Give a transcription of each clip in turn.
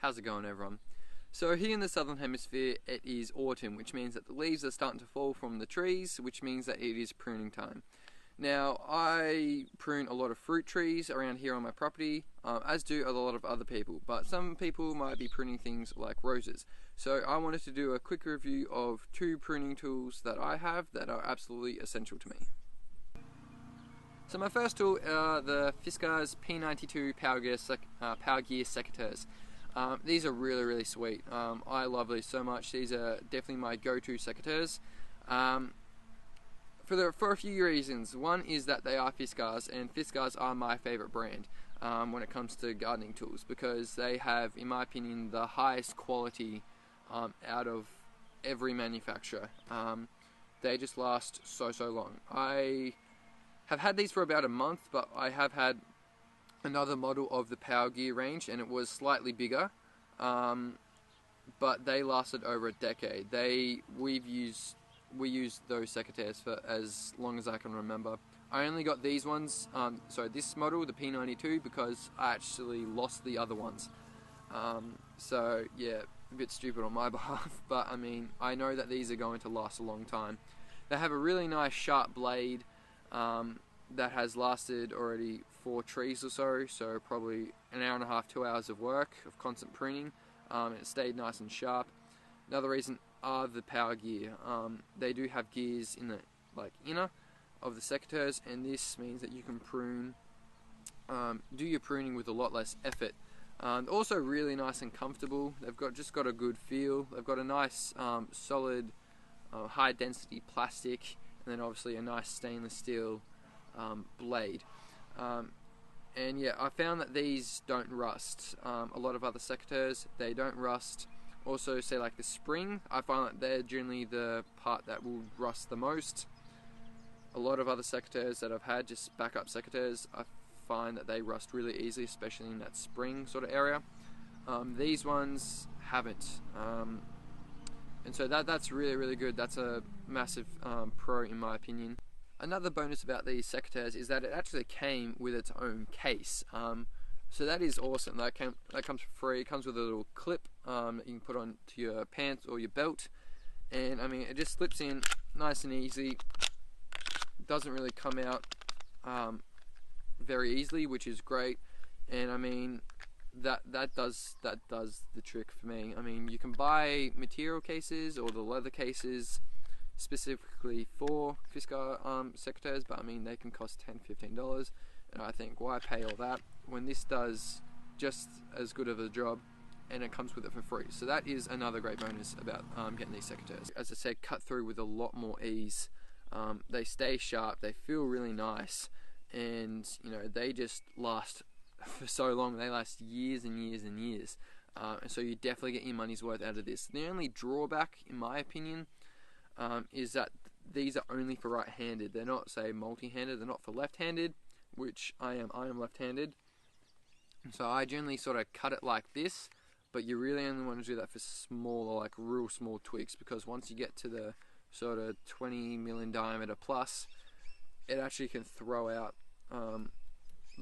How's it going, everyone? So here in the southern hemisphere it is autumn, which means that the leaves are starting to fall from the trees, which means that it is pruning time. Now, I prune a lot of fruit trees around here on my property, as do a lot of other people, but some people might be pruning things like roses. So I wanted to do a quick review of two pruning tools that I have that are absolutely essential to me. So my first tool are the Fiskars P92 Power Gear secateurs. These are really sweet. I love these so much. These are definitely my go-to secateurs. For a few reasons. One is that they are Fiskars, and Fiskars are my favourite brand when it comes to gardening tools, because they have, in my opinion, the highest quality out of every manufacturer. They just last so long. I have had these for about a month, but I have had another model of the Power Gear range, and it was slightly bigger, but they lasted over a decade. We used those secateurs for as long as I can remember. I only got these ones, this model, the P92, because I actually lost the other ones. So yeah, a bit stupid on my behalf, but I mean, I know that these are going to last a long time. They have a really nice sharp blade that has lasted already 4 trees or so probably an hour and a half, 2 hours of work of constant pruning, and it stayed nice and sharp. Another reason are the Power Gear. They do have gears in the inner of the secateurs, and this means that you can prune, do your pruning with a lot less effort. Also really nice and comfortable. They've just got a good feel. They've got a nice solid high density plastic, and then obviously a nice stainless steel blade. And yeah, I found that these don't rust. A lot of other secateurs, they don't rust. Also, say like the spring, I find that they're generally the part that will rust the most. A lot of other secateurs that I've had, just backup secateurs, I find that they rust really easily, especially in that spring sort of area. These ones haven't. And so that's really good. That's a massive pro in my opinion. Another bonus about these secateurs is that it actually came with its own case. So that is awesome. That comes for free. It comes with a little clip that you can put onto your pants or your belt, and I mean, it just slips in nice and easy. It doesn't really come out very easily, which is great. And I mean, that does the trick for me. I mean, you can buy material cases or the leather cases specifically for Fiskar secateurs, but I mean, they can cost $10-15, and I think, why pay all that when this does just as good of a job and it comes with it for free? So that is another great bonus about getting these secateurs. As I said, cut through with a lot more ease. They stay sharp, they feel really nice, and you know, they just last for so long. They last years and years and years, and so you definitely get your money's worth out of this. The only drawback, in my opinion, is that these are only for right-handed. They're not, say, multi-handed. They're not for left-handed, which I am. I am left-handed, so I generally sort of cut it like this. But you really only want to do that for smaller, like real small tweaks, because once you get to the sort of 20 million diameter plus, it actually can throw out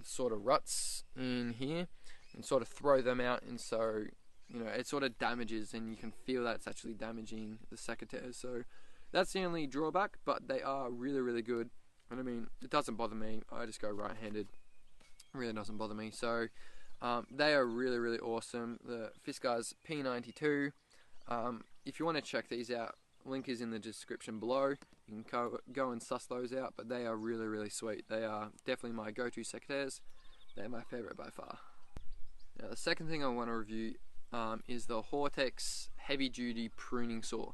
sort of ruts in here and sort of throw them out, and so you know, it sort of damages, and you can feel that it's actually damaging the secateurs. So that's the only drawback, but they are really good. And I mean, it doesn't bother me. I just go right-handed. It really doesn't bother me. So they are really awesome. The Fiskars P92. If you want to check these out, link is in the description below. You can go and suss those out, but they are really sweet. They are definitely my go-to secateurs. They're my favourite by far. Now, the second thing I want to review is the Hortex heavy duty pruning saw.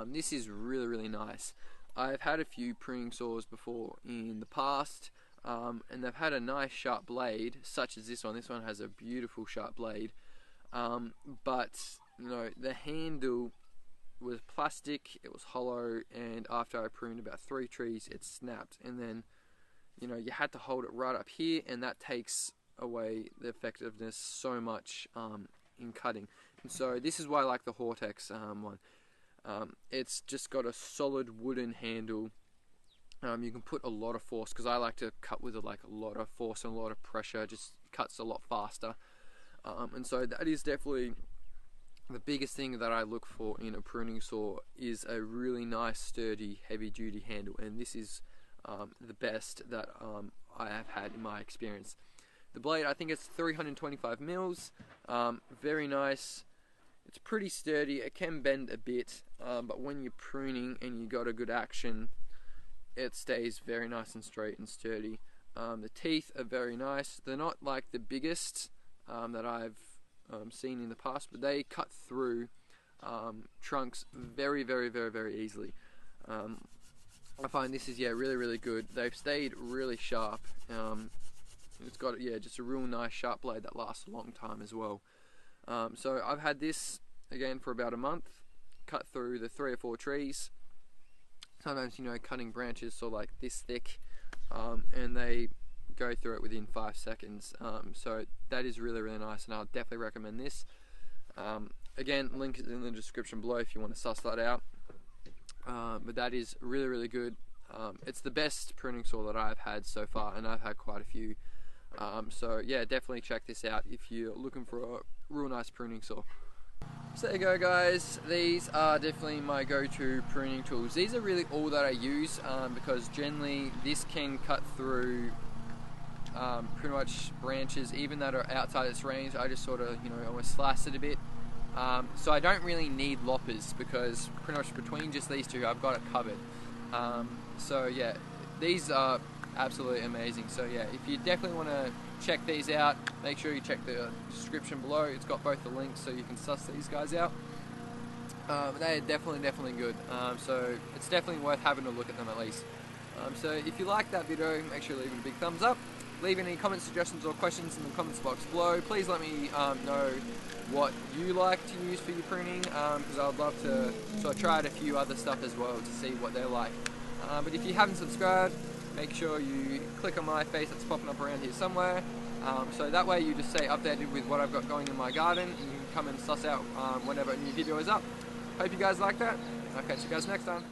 This is really nice. I've had a few pruning saws before in the past, and they've had a nice sharp blade, such as this one. This one has a beautiful sharp blade, but you know, the handle was plastic, it was hollow, and after I pruned about 3 trees, it snapped. And then, you know, you had to hold it right up here, and that takes away the effectiveness so much in cutting. And so this is why I like the Hortex one. It's just got a solid wooden handle. You can put a lot of force, because I like to cut with a lot of force and a lot of pressure. It just cuts a lot faster. And so that is definitely the biggest thing that I look for in a pruning saw, is a really nice, sturdy, heavy-duty handle, and this is the best that I have had in my experience. The blade, I think it's 325 mils, very nice. It's pretty sturdy. It can bend a bit, but when you're pruning and you got a good action, it stays very nice and straight and sturdy. The teeth are very nice. They're not like the biggest that I've seen in the past, but they cut through trunks very, very, very, very easily. I find this is really, really good. They've stayed really sharp. It's got just a real nice sharp blade that lasts a long time as well. So I've had this again for about a month, cut through the 3 or 4 trees. Sometimes, cutting branches so like this thick, and they go through it within 5 seconds. So that is really, really nice, and I'll definitely recommend this. Again, link is in the description below if you want to suss that out. But that is really, really good. It's the best pruning saw that I've had so far, and I've had quite a few. So yeah, definitely check this out if you're looking for a real nice pruning saw. So there you go, guys. These are definitely my go-to pruning tools. These are really all that I use, because generally this can cut through pretty much branches even that are outside its range. I just sort of almost slice it a bit. So I don't really need loppers, because pretty much between just these two I've got it covered. So yeah, these are absolutely amazing. So yeah, if you definitely want to check these out, make sure you check the description below. It's got both the links so you can suss these guys out. They are definitely good. So it's definitely worth having a look at them at least. So if you like that video, make sure you leave it a big thumbs up. Leave any comment suggestions or questions in the comments box below. Please let me know what you like to use for your pruning, because I'd love to sort of try out a few other stuff as well to see what they're like. But if you haven't subscribed, make sure you click on my face that's popping up around here somewhere, so that way you just stay updated with what I've got going in my garden, and you can come and suss out whenever a new video is up. Hope you guys like that. I'll catch you guys next time.